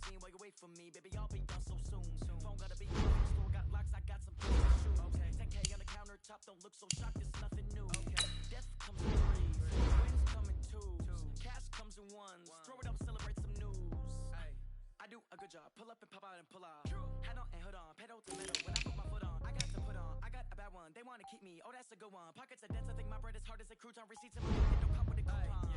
machine while you wait for me, baby, I'll be done so soon. Phone gotta be on, store got locks, I got some things to shoot. Okay, 10K on the countertop, don't look so shocked, it's nothing new. Okay, death comes in threes, winds come in twos, cash comes in ones. Throw it up, celebrate some news. Ay, I do a good job, pull up and pop out and pull out. Head on and hood on, pedal to metal. When I put my foot on, I got to put on. I got a bad one, they wanna keep me. Oh, that's a good one. Pockets are dense, I think my bread is hard as a crouton. Receipts in my pocket, don't come with a coupon.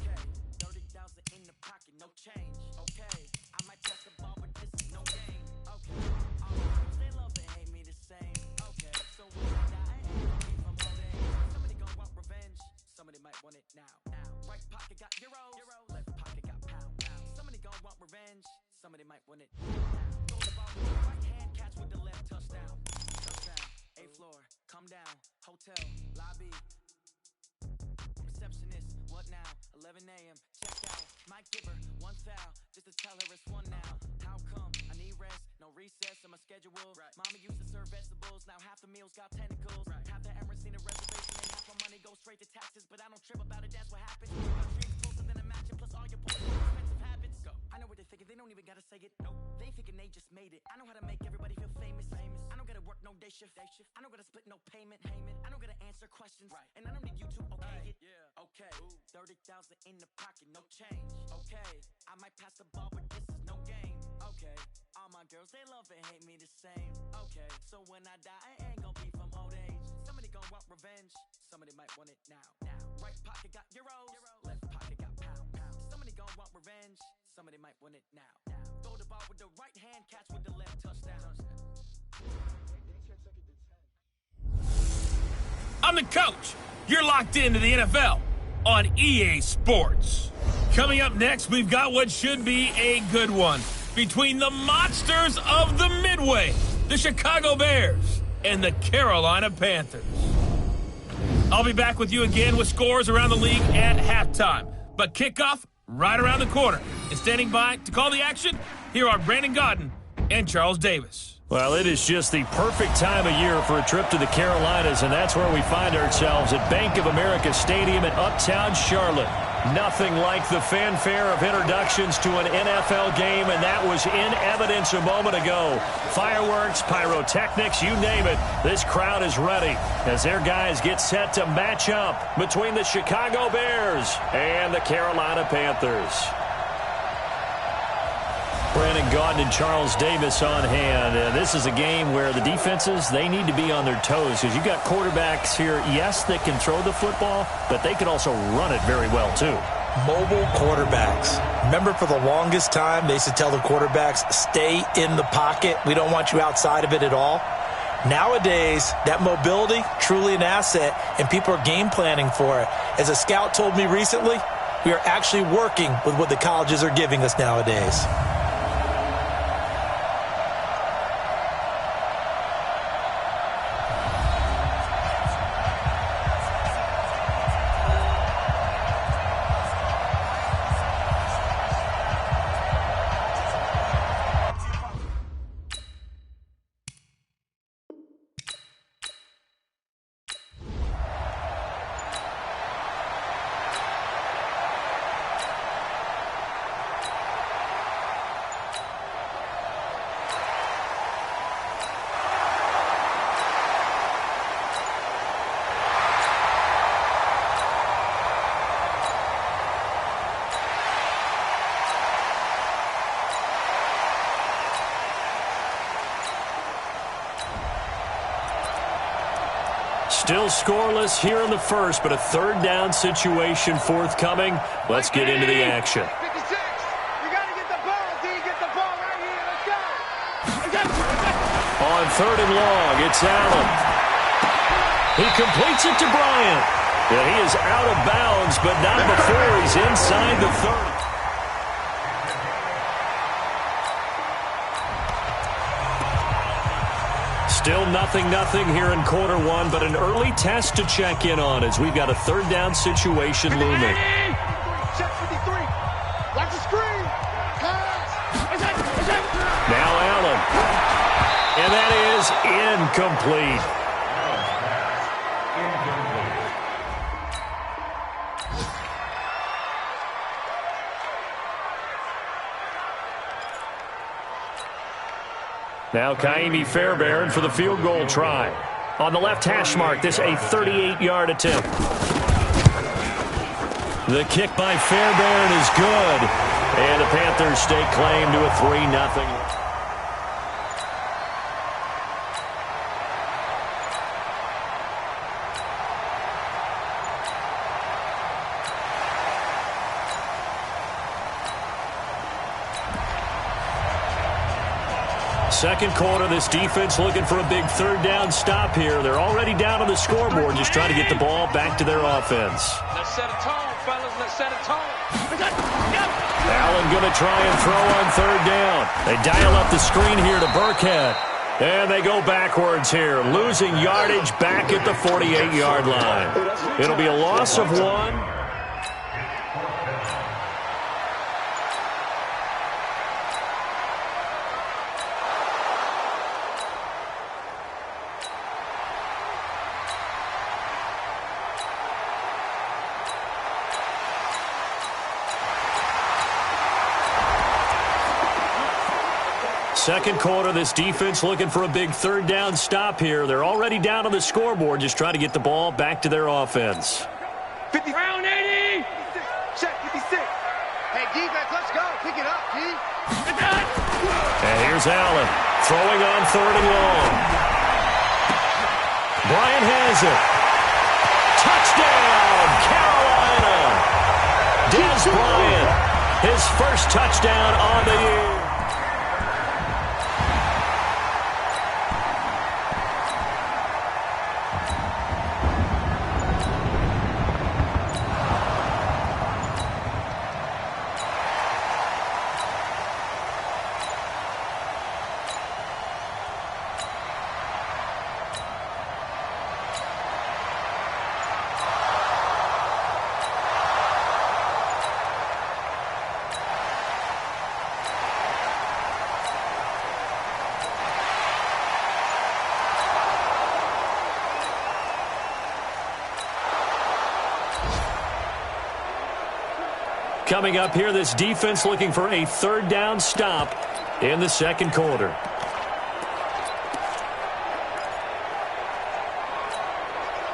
Okay, 30,000 in the pocket, no change. Okay, I might test the ball, but this is no game. Okay, all my girls, they love and hate me the same. Okay, so when I die, I ain't gonna be from old age. Somebody gon' want revenge, somebody might want it now. Right pocket got euros, left pocket got pound. Somebody gon' want revenge, somebody might want it now. Throw the ball with the right hand, catch with the left, touchdown. Touchdown, 8th floor, come down, hotel, lobby. Receptionist, what now? 11 a.m. Check out. Might give her one foul just to tell her it's one now. How come? I need rest, no recess in my schedule. Right. Mama used to serve vegetables, now half the meals got tentacles. Right. Half the Emirates need a reservation and half my money goes straight to taxes. But I don't trip about it, that's what happens. My dreams closer than a match, and plus all your boys have expensive habits. Go. I know what they're thinking, they don't even gotta say it. Nope. They thinking they just made it. I know how to make everybody feel famous. I don't gotta work no day shift. I don't gotta split no payment. I don't gotta answer questions. Right. And I don't need you to okay it. Yeah. Okay. 30,000 in the pocket, no change. Okay. I might pass the ball, but this is no game. Okay. All my girls, they love and hate me the same. Okay. So when I die, I ain't gonna be from old age. Somebody gon' want revenge. Somebody might want it now. Right pocket got euros. Left pocket got pound. Somebody gon' want revenge. Somebody might want it now. Throw the ball with the right hand, catch with the left, touchdown. I'm the coach. You're locked into the NFL on EA Sports. Coming up next, we've got what should be a good one between the monsters of the Midway, the Chicago Bears, and the Carolina Panthers. I'll be back with you again with scores around the league at halftime. But kickoff right around the corner. And standing by to call the action, here are Brandon Godden and Charles Davis. Well, it is just the perfect time of year for a trip to the Carolinas, and that's where we find ourselves at Bank of America Stadium in Uptown Charlotte. Nothing like the fanfare of introductions to an NFL game, and that was in evidence a moment ago. Fireworks, pyrotechnics, you name it. This crowd is ready as their guys get set to match up between the Chicago Bears and the Carolina Panthers. Brandon Gaudin and Charles Davis on hand. This is a game where the defenses, they need to be on their toes because you've got quarterbacks here, yes, that can throw the football, but they can also run it very well too. Mobile quarterbacks. Remember, for the longest time, they used to tell the quarterbacks, stay in the pocket. We don't want you outside of it at all. Nowadays, that mobility, truly an asset, and people are game planning for it. As a scout told me recently, we are actually working with what the colleges are giving us nowadays. Still scoreless here in the first, but a third down situation forthcoming. Let's get into the action. 56. You got to get the ball. D, get the ball right here. Let's go. On third and long, it's Allen. He completes it to Bryant. Yeah, he is out of bounds, but not before he's inside the 30. Still nothing here in quarter one, but an early test to check in on as we've got a third down situation looming. Check 53. Watch the screen. Now Allen. And that is incomplete. Now Kaimi Fairbairn for the field goal try. On the left hash mark, this a 38-yard attempt. The kick by Fairbairn is good. And the Panthers stake claim to a 3-0. Second quarter, this defense looking for a big third down stop here. They're already down on the scoreboard, just trying to get the ball back to their offense. Let's set a tone, fellas. Let's set a tone. Allen going to try and throw on third down. They dial up the screen here to Burkhead. And they go backwards here, losing yardage back at the 48-yard line. It'll be a loss of 1. Second quarter, this defense looking for a big third down stop here. They're already down on the scoreboard, just trying to get the ball back to their offense. 50, round 80. Check 56. Hey, defense, let's go. Pick it up, G. And here's Allen throwing on third and long. Bryant has it. Touchdown, Carolina. Dez Bryant, his first touchdown on the year. Coming up here, this defense looking for a third down stop in the second quarter.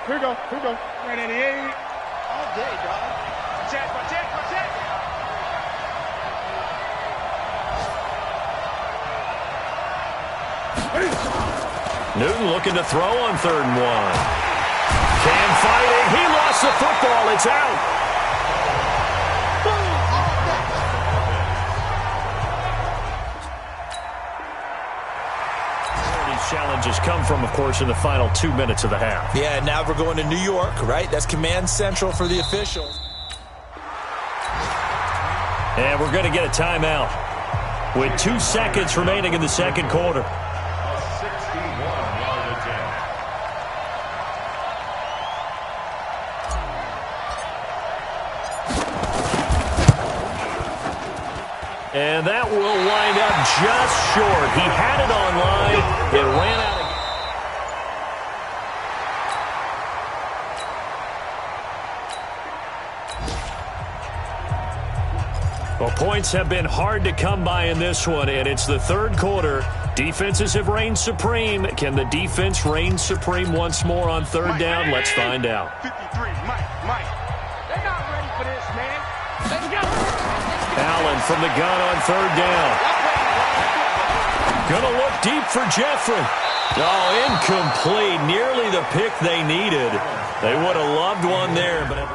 Here we go. Here we go. Right 88. All day, dog. Check. Newton looking to throw on third and 1. Cam fighting. He lost the football. It's out. Challenges come from, of course, in the final 2 minutes of the half. Yeah, now we're going to New York, right? That's command central for the officials. And we're going to get a timeout with 2 seconds remaining in the second quarter. A 61-yard attempt. And that will wind up just short. He had it on line. It ran out again. Well, points have been hard to come by in this one, and it's the third quarter. Defenses have reigned supreme. Can the defense reign supreme once more on third down? Let's find out. 53, Mike. They're not ready for this, man. Let's go. Allen from the gun on third down. Gonna look deep for Jeffrey. Oh, incomplete. Nearly the pick they needed. They would have loved one there, but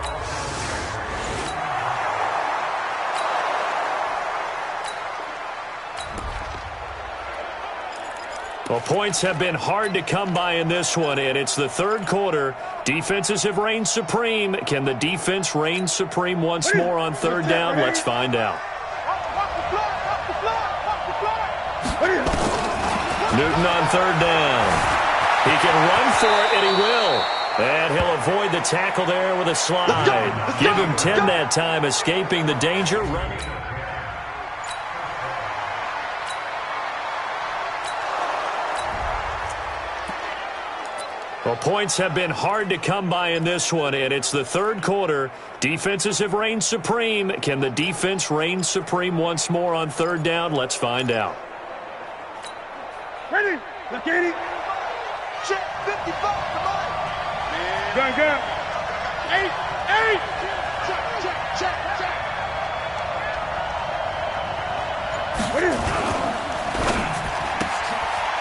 well, points have been hard to come by in this one, and it's the third quarter. Defenses have reigned supreme. Can the defense reign supreme once more on third down? Let's find out. Newton on third down. He can run for it, and he will. And he'll avoid the tackle there with a slide. Give him 10 that time, escaping the danger. Well, points have been hard to come by in this one, and it's the third quarter. Defenses have reigned supreme. Can the defense reign supreme once more on third down? Let's find out. Ready? Look at it. Check 55, come on. Gun, gun. 8, 8. Check. Ready?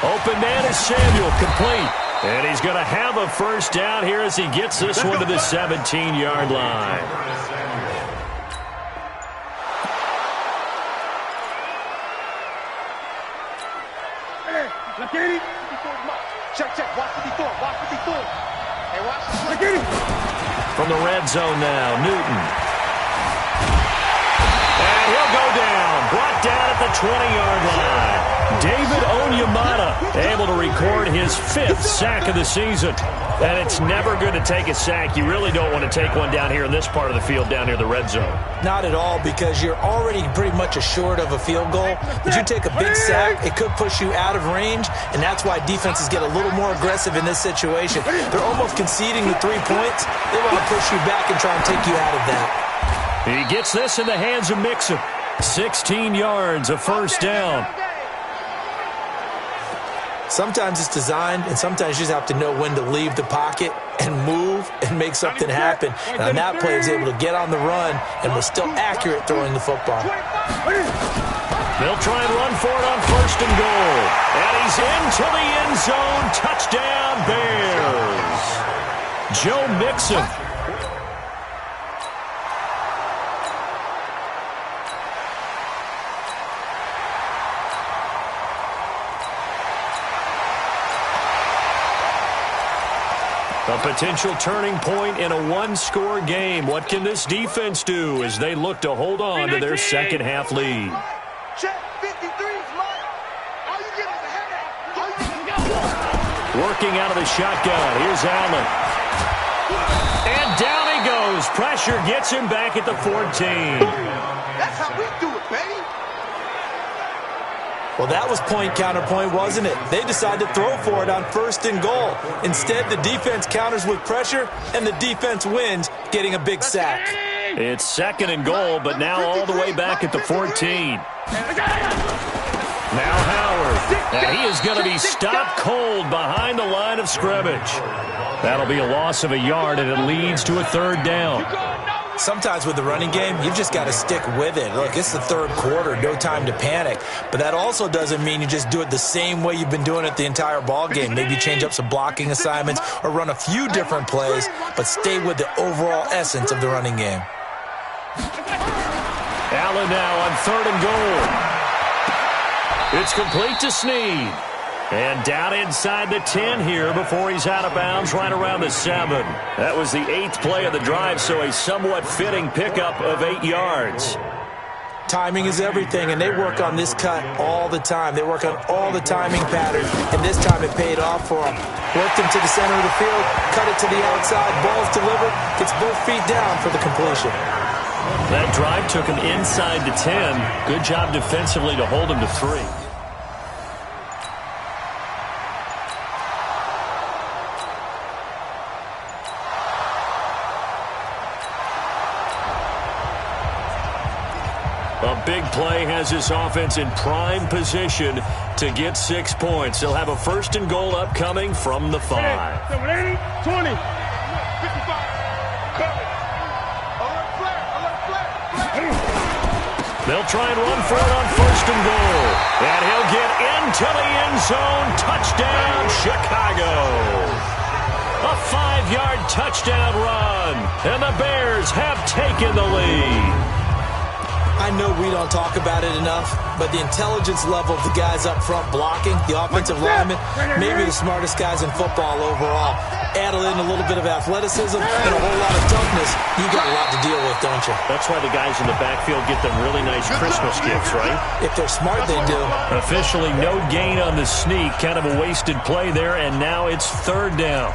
Open man is Samuel, complete. And he's going to have a first down here as he gets this one to the 17-yard line. Look at it. Check. Watch 54. Hey, watch. Look at it. From the red zone now, Newton. And he'll go down. Brought down at the 20-yard line. David Onyemata able to record his 5th sack of the season. And it's never good to take a sack. You really don't want to take one down here in this part of the field, down near the red zone. Not at all, because you're already pretty much assured of a field goal. But you take a big sack, it could push you out of range, and that's why defenses get a little more aggressive in this situation. They're almost conceding the 3 points. They want to push you back and try and take you out of that. He gets this in the hands of Mixon. 16 yards, a first down. Sometimes it's designed, and sometimes you just have to know when to leave the pocket and move and make something happen. And on that play, he was able to get on the run and was still accurate throwing the football. They'll try and run for it on first and goal. And he's into the end zone. Touchdown, Bears. Joe Mixon. A potential turning point in a one-score game. What can this defense do as they look to hold on to their second-half lead? Check 53's Mike. All you get is a header. Working out of the shotgun. Here's Allen. And down he goes. Pressure gets him back at the 14. That's how we do it, baby. Well, that was point counterpoint, wasn't it? They decided to throw for it on first and goal. Instead, the defense counters with pressure, and the defense wins, getting a big sack. It's second and goal, but now all the way back at the 14. Now Howard. And he is going to be stopped cold behind the line of scrimmage. That'll be a loss of a yard, and it leads to a third down. Sometimes with the running game, you've just got to stick with it. Look, it's the third quarter, no time to panic. But that also doesn't mean you just do it the same way you've been doing it the entire ball game. Maybe change up some blocking assignments or run a few different plays, but stay with the overall essence of the running game. Allen now on third and goal. It's complete to Snead. And down inside the 10 here before he's out of bounds right around the 7. That was the 8th play of the drive, so a somewhat fitting pickup of 8 yards. Timing is everything, and they work on this cut all the time. They work on all the timing patterns, and this time it paid off for them. Worked him to the center of the field, cut it to the outside, ball's delivered, gets both feet down for the completion. That drive took him inside the 10. Good job defensively to hold him to 3. A big play has this offense in prime position to get 6 points. They'll have a first and goal upcoming from the 5. 20. 55. They'll try and run for it on first and goal. And he'll get into the end zone. Touchdown, Chicago. A 5-yard touchdown run. And the Bears have taken the lead. I know we don't talk about it enough, but the intelligence level of the guys up front blocking, the offensive linemen, maybe the smartest guys in football overall. Add in a little bit of athleticism and a whole lot of toughness, you got a lot to deal with, don't you? That's why the guys in the backfield get them really nice Christmas gifts, right? If they're smart, they do. Officially no gain on the sneak. Kind of a wasted play there, and now it's third down.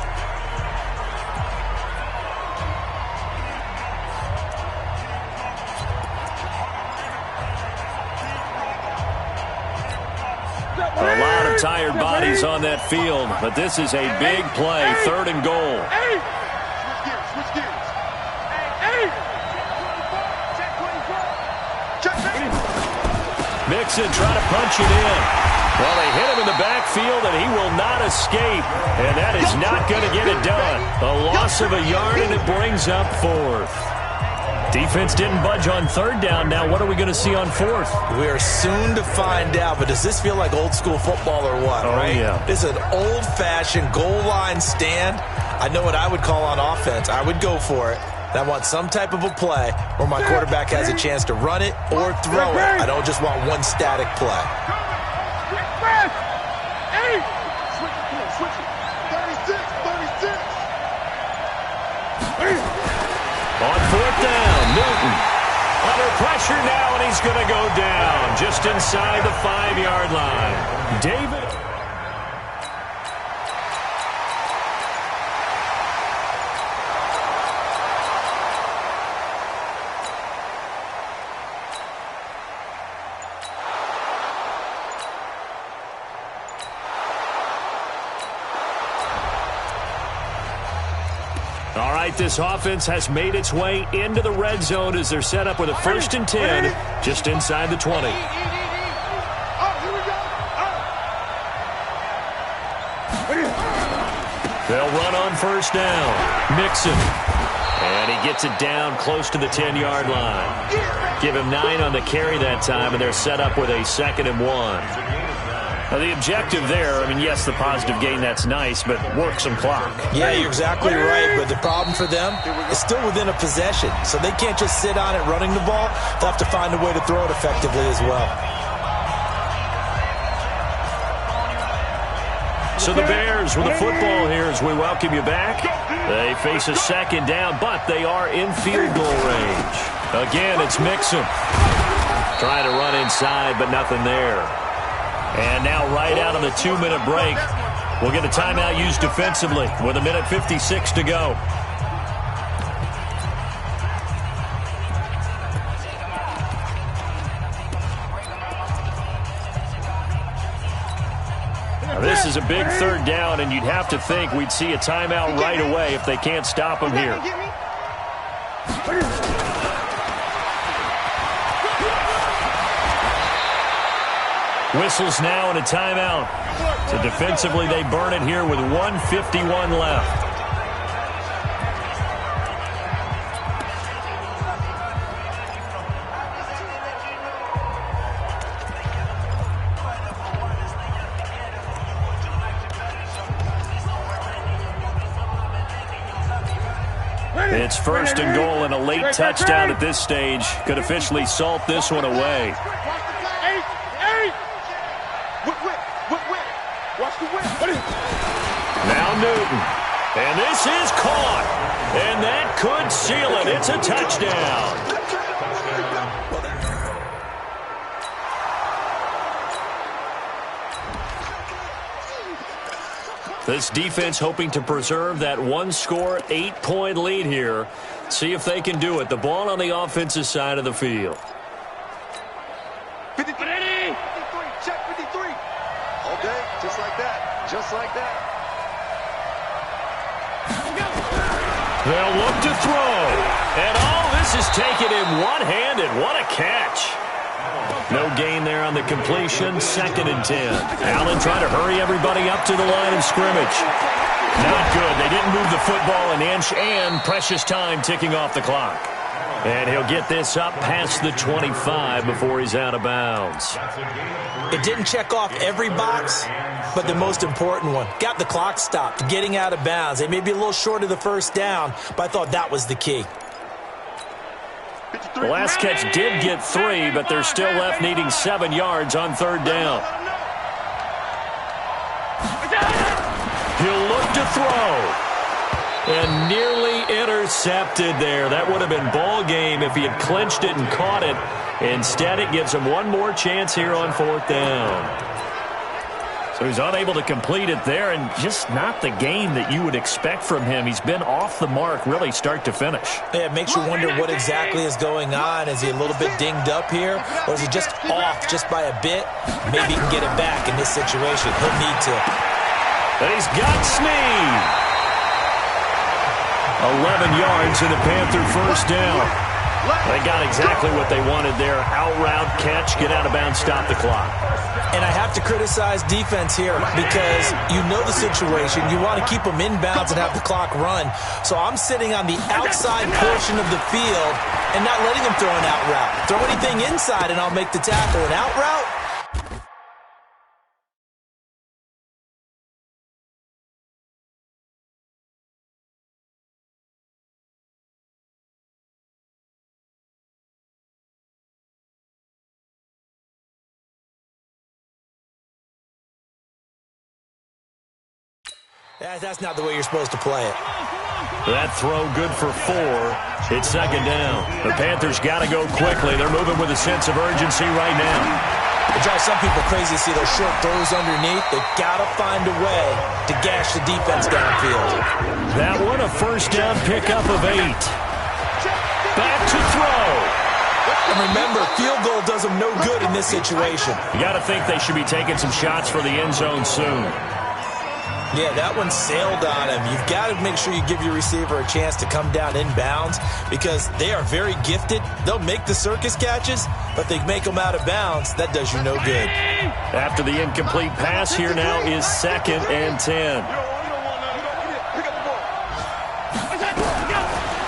A lot of tired bodies on that field, but this is a big play, third and goal. Switch gears. Mixon trying to punch it in. Well, they hit him in the backfield, and he will not escape. And that is not going to get it done. A loss of a yard, and it brings up fourth. Defense didn't budge on third down. Now what are we going to see on fourth? We are soon to find out, but does this feel like old school football or what, right? Yeah. This is an old-fashioned goal line stand. I know what I would call on offense. I would go for it. I want some type of a play where my quarterback has a chance to run it or throw it. I don't just want one static play. On fourth down, Newton under pressure now, and he's going to go down just inside the 5-yard line. David. All right, this offense has made its way into the red zone as they're set up with a 1st and 10 just inside the 20. They'll run on first down. Mixon. And he gets it down close to the 10-yard line. Give him 9 on the carry that time, and they're set up with a 2nd and 1. Now, the objective there, I mean, yes, the positive gain, that's nice, but work some clock. Yeah, you're exactly right, but the problem for them is still within a possession, so they can't just sit on it running the ball. They'll have to find a way to throw it effectively as well. So the Bears with the football here as we welcome you back. They face a 2nd down, but they are in field goal range. Again, it's Mixon. Trying to run inside, but nothing there. And now right out of the 2-minute break, we'll get a timeout used defensively with 1:56 to go. Now, this is a big 3rd down, and you'd have to think we'd see a timeout right away if they can't stop them here. Whistles now and a timeout. So defensively, they burn it here with 1:51 left. It's 1st and goal and a late touchdown at this stage. Could officially salt this one away. Now Newton. And this is caught. And that could seal it. It's a touchdown. This defense hoping to preserve that 1-score, 8-point lead here. See if they can do it. The ball on the offensive side of the field. 53. Check 53. All day, just like that. Just like that. They'll look to throw. And this is taken in one-handed. What a catch. No gain there on the completion. 2nd and 10. Allen trying to hurry everybody up to the line of scrimmage. Not good. They didn't move the football an inch, and precious time ticking off the clock. And he'll get this up past the 25 before he's out of bounds. It didn't check off every box, but the most important one. Got the clock stopped, getting out of bounds. They may be a little short of the 1st down, but I thought that was the key. The last catch did get 3, but they're still left needing 7 yards on 3rd down. He'll look to throw. And nearly intercepted there. That would have been ball game if he had clinched it and caught it. Instead, it gives him one more chance here on 4th down. So he's unable to complete it there, and just not the game that you would expect from him. He's been off the mark really start to finish. Yeah, it makes you wonder what exactly is going on. Is he a little bit dinged up here, or is he just off just by a bit? Maybe he can get it back in this situation. He'll need to. And he's got Snead. 11 yards in the Panther 1st down. They got exactly what they wanted there. Out route, catch, get out of bounds, stop the clock. And I have to criticize defense here because you know the situation. You want to keep them inbounds and have the clock run. So I'm sitting on the outside portion of the field and not letting them throw an out route. Throw anything inside and I'll make the tackle. An out route? That's not the way you're supposed to play it. That throw good for 4. It's second down. The Panthers got to go quickly. They're moving with a sense of urgency right now. It drives some people crazy to see those short throws underneath. They've got to find a way to gash the defense downfield. That one a first down pickup of 8. Back to throw. And remember, field goal does them no good in this situation. You got to think they should be taking some shots for the end zone soon. Yeah, that one sailed on him. You've got to make sure you give your receiver a chance to come down inbounds because they are very gifted. They'll make the circus catches, but they make them out of bounds. That does you no good. After the incomplete pass, here now is 2nd and 10.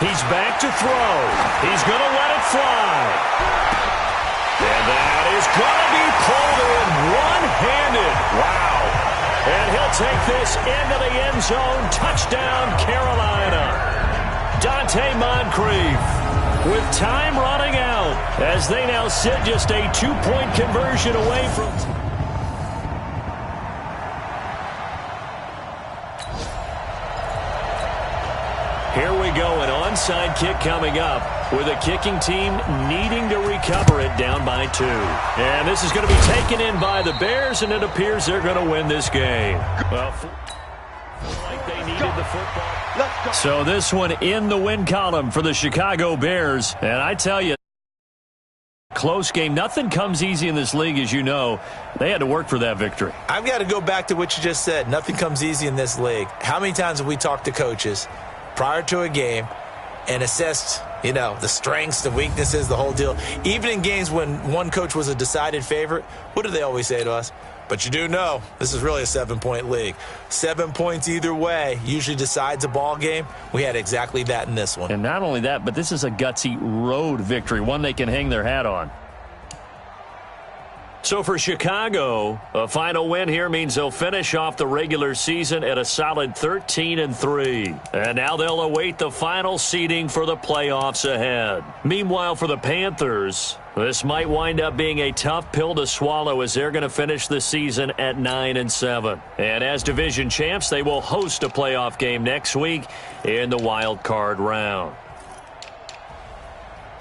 He's back to throw. He's going to let it fly. And that is going to be pulled in one-handed. Wow. And he'll take this into the end zone. Touchdown, Carolina. Dante Moncrief with time running out as they now sit just a 2-point conversion away from... Here we go, an onside kick coming up with a kicking team needing to recover it down by 2. And this is going to be taken in by the Bears, and it appears they're going to win this game. Well, like they needed the football. So this one in the win column for the Chicago Bears. And I tell you, close game. Nothing comes easy in this league, as you know. They had to work for that victory. I've got to go back to what you just said. Nothing comes easy in this league. How many times have we talked to coaches prior to a game and assessed, the strengths, the weaknesses, the whole deal? Even in games when one coach was a decided favorite, what do they always say to us? But you do know this is really a 7-point league. 7 points either way usually decides a ball game. We had exactly that in this one. And not only that, but this is a gutsy road victory, one they can hang their hat on. So for Chicago, a final win here means they'll finish off the regular season at a solid 13-3. And now they'll await the final seeding for the playoffs ahead. Meanwhile, for the Panthers, this might wind up being a tough pill to swallow as they're going to finish the season at 9-7. And as division champs, they will host a playoff game next week in the wild card round.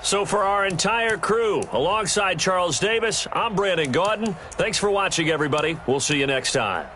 So for our entire crew, alongside Charles Davis, I'm Brandon Gautin. Thanks for watching, everybody. We'll see you next time.